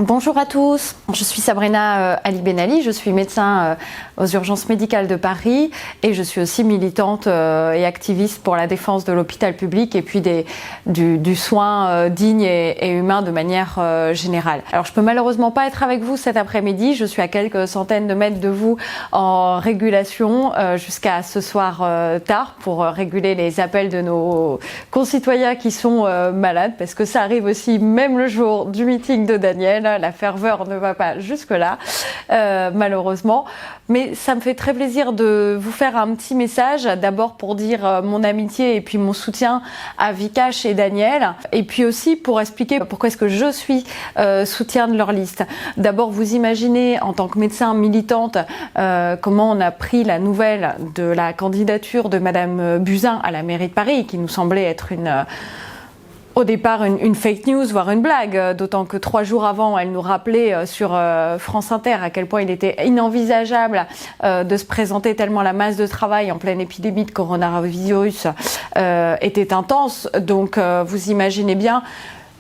Bonjour à tous, je suis Sabrina Ali Benali, je suis médecin aux urgences médicales de Paris et je suis aussi militante et activiste pour la défense de l'hôpital public et puis du soin digne et humain de manière générale. Alors je peux malheureusement pas être avec vous cet après-midi, je suis à quelques centaines de mètres de vous en régulation jusqu'à ce soir tard pour réguler les appels de nos concitoyens qui sont malades parce que ça arrive aussi même le jour du meeting de Daniel. La ferveur ne va pas jusque-là, malheureusement. Mais ça me fait très plaisir de vous faire un petit message, d'abord pour dire mon amitié et puis mon soutien à Vikash et Daniel, et puis aussi pour expliquer pourquoi est-ce que je suis soutien de leur liste. D'abord, vous imaginez, en tant que médecin militante, comment on a pris la nouvelle de la candidature de Madame Buzyn à la mairie de Paris, qui nous semblait être au départ une fake news, voire une blague, d'autant que 3 jours avant, elle nous rappelait sur France Inter à quel point il était inenvisageable de se présenter tellement la masse de travail en pleine épidémie de coronavirus était intense. Donc vous imaginez bien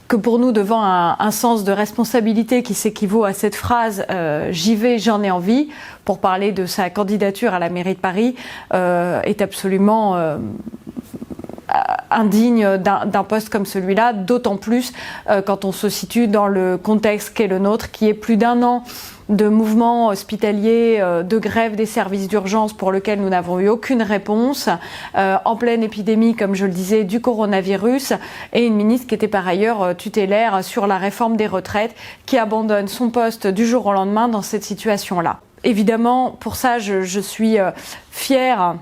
que pour nous, devant un sens de responsabilité qui s'équivaut à cette phrase « j'y vais, j'en ai envie » pour parler de sa candidature à la mairie de Paris est absolument indigne d'un poste comme celui-là, d'autant plus quand on se situe dans le contexte qu'est le nôtre, qui est plus d'1 an de mouvements hospitaliers, de grève des services d'urgence pour lequel nous n'avons eu aucune réponse, en pleine épidémie, comme je le disais, du coronavirus, et une ministre qui était par ailleurs tutélaire sur la réforme des retraites, qui abandonne son poste du jour au lendemain dans cette situation-là. Évidemment, pour ça, je suis fière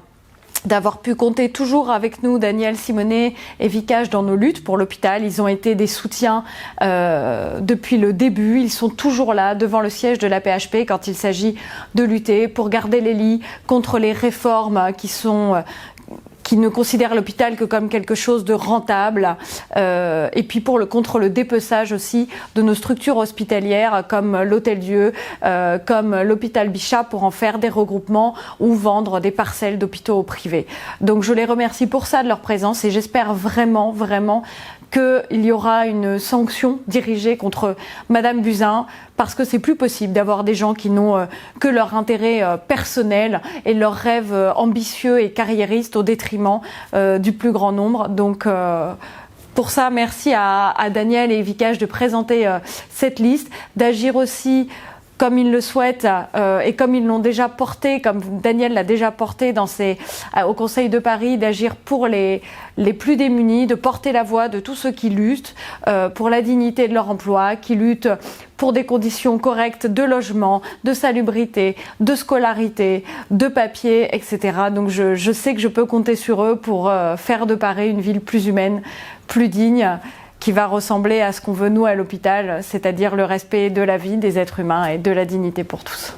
d'avoir pu compter toujours avec nous, Daniel, Simonet et Vikash, dans nos luttes pour l'hôpital. Ils ont été des soutiens depuis le début. Ils sont toujours là, devant le siège de la PHP, quand il s'agit de lutter pour garder les lits, contre les réformes qui ne considèrent l'hôpital que comme quelque chose de rentable, et puis contre le dépeçage aussi de nos structures hospitalières comme l'Hôtel-Dieu, comme l'hôpital Bichat, pour en faire des regroupements ou vendre des parcelles d'hôpitaux privés. Donc je les remercie pour ça de leur présence et j'espère vraiment, vraiment qu'il y aura une sanction dirigée contre Madame Buzyn, parce que c'est plus possible d'avoir des gens qui n'ont que leur intérêt personnel et leurs rêves ambitieux et carriéristes au détriment du plus grand nombre. Donc pour ça, merci à Daniel et Vikash de présenter cette liste, d'agir aussi comme ils le souhaitent et comme ils l'ont déjà porté, comme Daniel l'a déjà porté au Conseil de Paris, d'agir pour les plus démunis, de porter la voix de tous ceux qui luttent pour la dignité de leur emploi, qui luttent pour des conditions correctes de logement, de salubrité, de scolarité, de papier, etc. Donc je sais que je peux compter sur eux pour faire de Paris une ville plus humaine, plus digne, qui va ressembler à ce qu'on veut nous à l'hôpital, c'est-à-dire le respect de la vie des êtres humains et de la dignité pour tous.